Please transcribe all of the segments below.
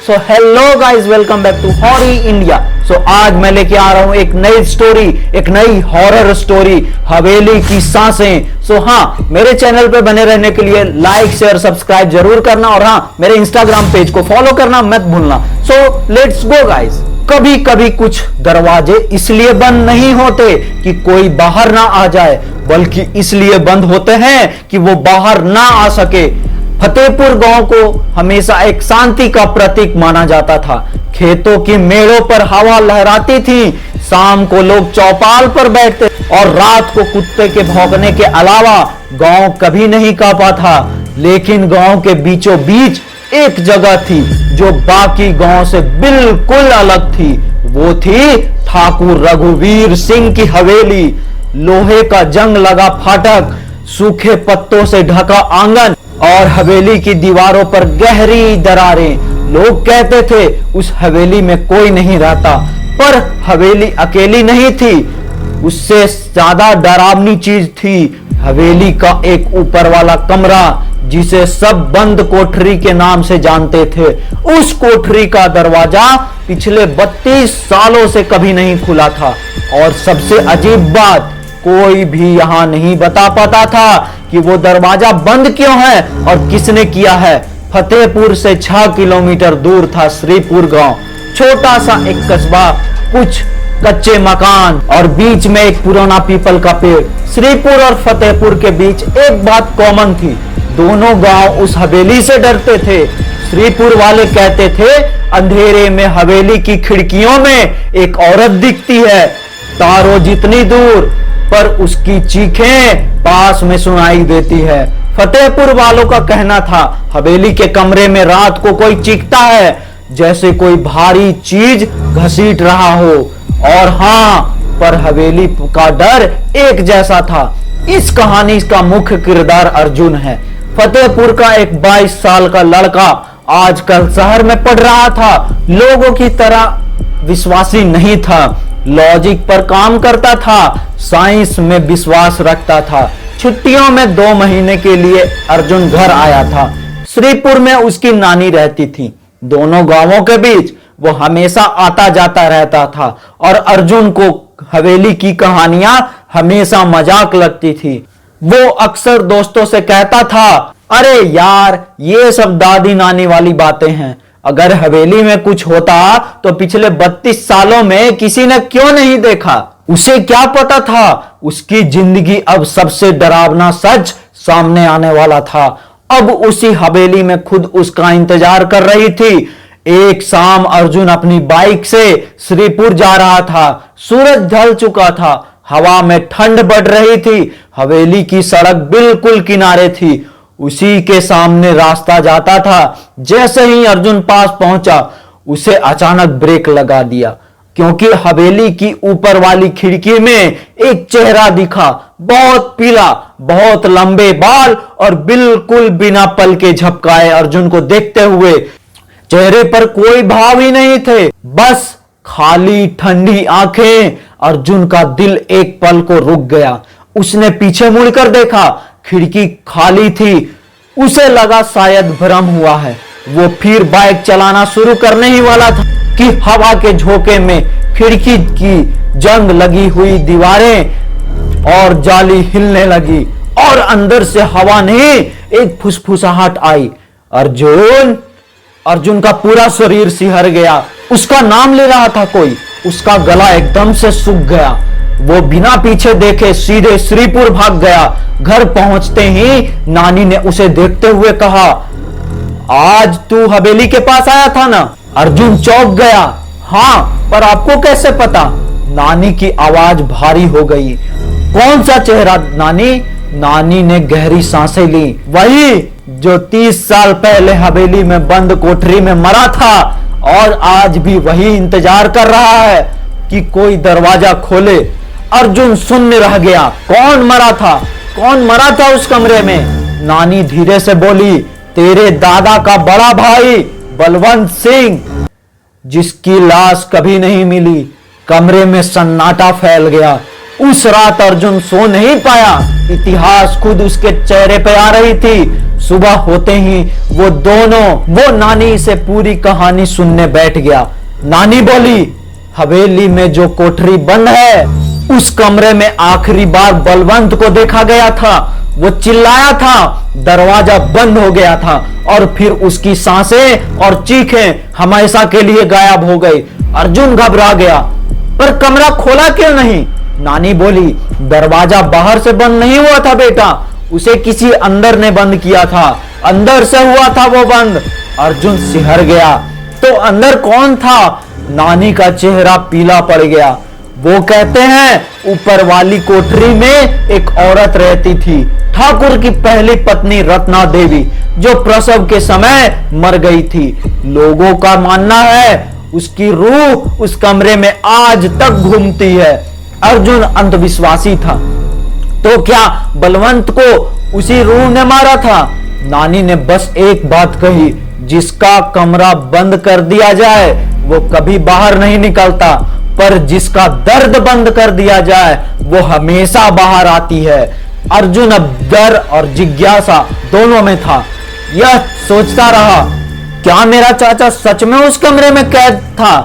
So hello guys, welcome back to हॉरी India. So आज मैं लेके आ रहा हूं एक नई स्टोरी, एक नई हॉरर स्टोरी, हवेली की सांसें। सो हाँ, मेरे चैनल पे बने रहने के लिए लाइक शेयर सब्सक्राइब जरूर करना और हाँ, मेरे इंस्टाग्राम पेज को फॉलो करना मत भूलना। So let's go guys. कभी कभी कुछ दरवाजे इसलिए बंद नहीं होते कि कोई बाहर ना आ जाए, बल्कि इसलिए बंद होते हैं कि वो बाहर ना आ सके। फतेहपुर गांव को हमेशा एक शांति का प्रतीक माना जाता था। खेतों की मेड़ों पर हवा लहराती थी, शाम को लोग चौपाल पर बैठते और रात को कुत्ते के भौंकने के अलावा गांव कभी नहीं कांपा था। लेकिन गांव के बीचों बीच एक जगह थी जो बाकी गांव से बिल्कुल अलग थी। वो थी ठाकुर रघुवीर सिंह की हवेली। लोहे का जंग लगा फाटक, सूखे पत्तों से ढका आंगन और हवेली की दीवारों पर गहरी दरारें। लोग कहते थे उस हवेली में कोई नहीं रहता, पर हवेली अकेली नहीं थी। उससे ज्यादा डरावनी चीज थी हवेली का एक ऊपर वाला कमरा, जिसे सब बंद कोठरी के नाम से जानते थे। उस कोठरी का दरवाजा पिछले 32 सालों से कभी नहीं खुला था। और सबसे अजीब बात, कोई भी यहां नहीं बता पाता था कि वो दरवाजा बंद क्यों है और किसने किया है। फतेहपुर से 6 किलोमीटर दूर था श्रीपुर गांव, छोटा सा एक कस्बा, कुछ कच्चे मकान और बीच में एक पुराना पीपल का पेड़। श्रीपुर और फतेहपुर के बीच एक बात कॉमन थी, दोनों गांव उस हवेली से डरते थे। श्रीपुर वाले कहते थे अंधेरे में हवेली की खिड़कियों में एक औरत दिखती है, तारों जितनी दूर, पर उसकी चीखें पास में सुनाई देती है। फतेहपुर वालों का कहना था हवेली के कमरे में रात को कोई चीखता है, जैसे कोई भारी चीज घसीट रहा हो। और हाँ, पर हवेली का डर एक जैसा था। इस कहानी का मुख्य किरदार अर्जुन है। फतेहपुर का एक 22 साल का लड़का आजकल शहर में पढ़ रहा था। लोगों की तरह विश्वासी नहीं था, लॉजिक पर काम करता था, साइंस में विश्वास रखता था। छुट्टियों में 2 महीने के लिए अर्जुन घर आया था। श्रीपुर में उसकी नानी रहती थी। दोनों गांवों के बीच वो हमेशा आता जाता रहता था और अर्जुन को हवेली की कहानियां हमेशा मजाक लगती थी। वो अक्सर दोस्तों से कहता था, अरे यार, ये सब दादी नानी वाली बातें हैं। अगर हवेली में कुछ होता तो पिछले 32 सालों में किसी ने क्यों नहीं देखा। उसे क्या पता था उसकी जिंदगी अब सबसे डरावना सच सामने आने वाला था। अब उसी हवेली में खुद उसका इंतजार कर रही थी। एक शाम अर्जुन अपनी बाइक से श्रीपुर जा रहा था। सूरज ढल चुका था, हवा में ठंड बढ़ रही थी। हवेली की सड़क बिल्कुल किनारे थी, उसी के सामने रास्ता जाता था। जैसे ही अर्जुन पास पहुंचा, उसे अचानक ब्रेक लगा दिया, क्योंकि हवेली की ऊपर वाली खिड़की में एक चेहरा दिखा, बहुत पीला, बहुत लंबे बाल और बिल्कुल बिना पल के झपकाए अर्जुन को देखते हुए। चेहरे पर कोई भाव ही नहीं थे, बस खाली ठंडी आंखें। अर्जुन का दिल एक पल को रुक गया। उसने पीछे मुड़कर देखा, खिड़की खाली थी। उसे लगा शायद भ्रम हुआ है। वो फिर बाइक चलाना शुरू करने ही वाला था कि हवा के झोंके में खिड़की की जंग लगी हुई दीवारें और जाली हिलने लगी और अंदर से हवा नहीं, एक फुसफुसाहट आई। अर्जुन का पूरा शरीर सिहर गया। उसका नाम ले रहा था कोई। उसका गला एकदम से सूख गया। वो बिना पीछे देखे सीधे श्रीपुर भाग गया। घर पहुंचते ही नानी ने उसे देखते हुए कहा, आज तू हवेली के पास आया था ना? अर्जुन चौंक गया। हाँ, पर आपको कैसे पता? नानी की आवाज भारी हो गई। कौन सा चेहरा नानी? नानी ने गहरी सांसें ली। वही जो 30 साल पहले हवेली में बंद कोठरी में मरा था और आज भी वही इंतजार कर रहा है कि कोई दरवाजा खोले। अर्जुन शून्य रह गया। कौन मरा था? कौन मरा था उस कमरे में? नानी धीरे से बोली, तेरे दादा का बड़ा भाई बलवंत सिंह, जिसकी लाश कभी नहीं मिली। कमरे में सन्नाटा फैल गया। उस रात अर्जुन सो नहीं पाया। इतिहास खुद उसके चेहरे पे आ रही थी। सुबह होते ही वो नानी से पूरी कहानी सुनने बैठ गया। नानी बोली, हवेली में जो कोठरी बंद है उस कमरे में आखिरी बार बलवंत को देखा गया था। वो चिल्लाया था, दरवाजा बंद हो गया था और फिर उसकी सांसें और चीखें हमेशा के लिए गायब हो गई। अर्जुन घबरा गया, पर कमरा खोला क्यों नहीं? नानी बोली, दरवाजा बाहर से बंद नहीं हुआ था बेटा, उसे किसी अंदर ने बंद किया था, अंदर से हुआ था वो बंद। अर्जुन सिहर गया, तो अंदर कौन था? नानी का चेहरा पीला पड़ गया। वो कहते हैं ऊपर वाली कोठरी में एक औरत रहती थी, ठाकुर की पहली पत्नी रत्ना देवी, जो प्रसव के समय मर गई थी। लोगों का मानना है उसकी रूह उस कमरे में आज तक घूमती है। अर्जुन अंधविश्वासी था, तो क्या बलवंत को उसी रूह ने मारा था? नानी ने बस एक बात कही, जिसका कमरा बंद कर दिया जाए वो कभी बाहर नहीं निकलता, पर जिसका दर्द बंद कर दिया जाए वो हमेशा बाहर आती है। अर्जुन अब डर और जिज्ञासा दोनों में था। यह सोचता रहा, क्या मेरा चाचा सच में उस कमरे में कैद था?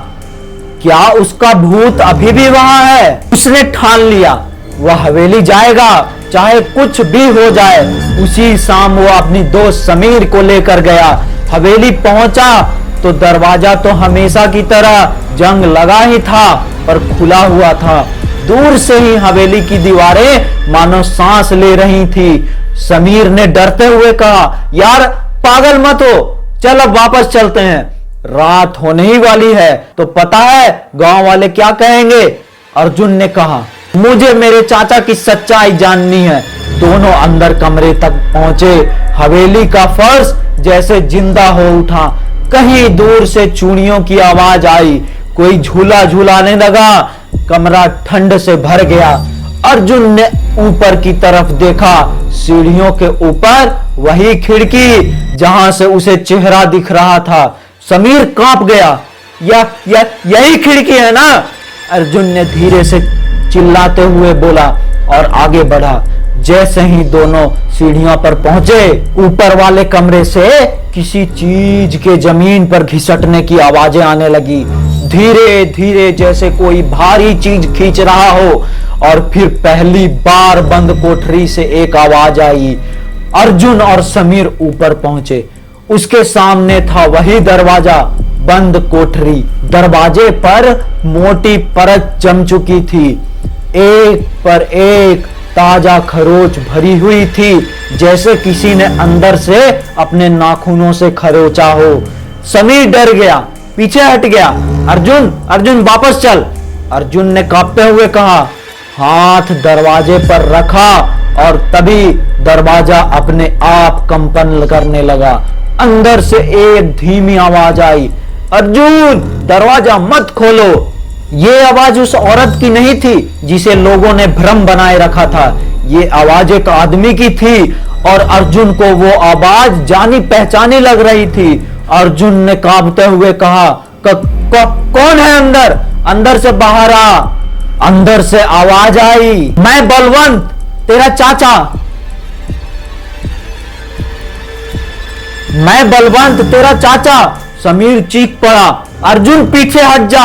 क्या उसका भूत अभी भी वहां है? उसने ठान लिया, वह हवेली जाएगा, चाहे कुछ भी हो जाए। उसी शाम वो अपनी दोस्त समीर को लेकर गया। हवेली पहुंचा तो दरवाजा तो हमेशा की तरह जंग लगा ही था, पर खुला हुआ था। दूर से ही हवेली की दीवारें मानो सांस ले रही थी। समीर ने डरते हुए कहा, यार पागल मत हो, चल अब वापस चलते हैं, रात होने ही वाली है, तो पता है गांव वाले क्या कहेंगे? अर्जुन ने कहा, मुझे मेरे चाचा की सच्चाई जाननी है। दोनों अंदर कमरे तक पहुंचे। हवेली का फर्श जैसे जिंदा हो उठा। कहीं दूर से चूड़ियों की आवाज आई, कोई झूला झूलाने लगा। कमरा ठंड से भर गया। अर्जुन ने ऊपर की तरफ देखा, सीढ़ियों के ऊपर वही खिड़की जहां से उसे चेहरा दिख रहा था। समीर कांप गया, यही खिड़की है ना? अर्जुन ने धीरे से चिल्लाते हुए बोला और आगे बढ़ा। जैसे ही दोनों सीढ़ियों पर पहुंचे, ऊपर वाले कमरे से किसी चीज के जमीन पर घिसटने की आवाजें आने लगी, धीरे धीरे जैसे कोई भारी चीज खींच रहा हो। और फिर पहली बार बंद कोठरी से एक आवाज आई। अर्जुन और समीर ऊपर पहुंचे। उसके सामने था वही दरवाजा, बंद कोठरी। दरवाजे पर मोटी परत जम चुकी थी, एक पर एक ताजा खरोच भरी हुई थी, जैसे किसी ने अंदर से अपने नाखूनों से खरोचा हो। समीर डर गया, पीछे हट गया। अर्जुन अर्जुन वापस चल, अर्जुन ने कांपते हुए कहा। हाथ दरवाजे पर रखा और तभी दरवाजा अपने आप कंपन करने लगा। अंदर से एक धीमी आवाज आई, अर्जुन दरवाजा मत खोलो। ये आवाज उस औरत की नहीं थी जिसे लोगों ने भ्रम बनाए रखा था। ये आवाज एक आदमी की थी और अर्जुन को वो आवाज जानी पहचानी लग रही थी। अर्जुन ने कांपते हुए कहा, कौन है अंदर? अंदर से बाहर आ। अंदर से आवाज आई, मैं बलवंत तेरा चाचा, मैं बलवंत तेरा चाचा। समीर चीख पड़ा, अर्जुन पीछे हट जा।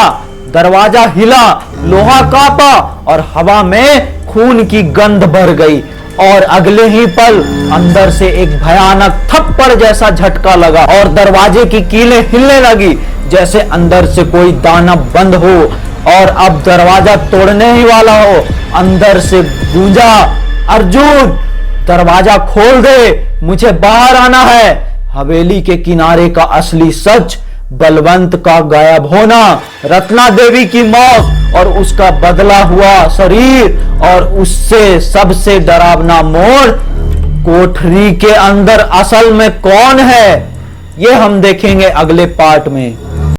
दरवाजा हिला, लोहा कांपा और हवा में खून की गंध भर गई। और अगले ही पल अंदर से एक भयानक थप्पड़ जैसा झटका लगा और दरवाजे की कीलें हिलने लगी, जैसे अंदर से कोई दानव बंद हो और अब दरवाजा तोड़ने ही वाला हो। अंदर से गूंजा, अर्जुन दरवाजा खोल दे, मुझे बाहर आना है। हवेली के किनारे का असली सच, बलवंत का गायब होना, रत्ना देवी की मौत और उसका बदला हुआ शरीर, और उससे सबसे डरावना मोड़, कोठरी के अंदर असल में कौन है, ये हम देखेंगे अगले पार्ट में।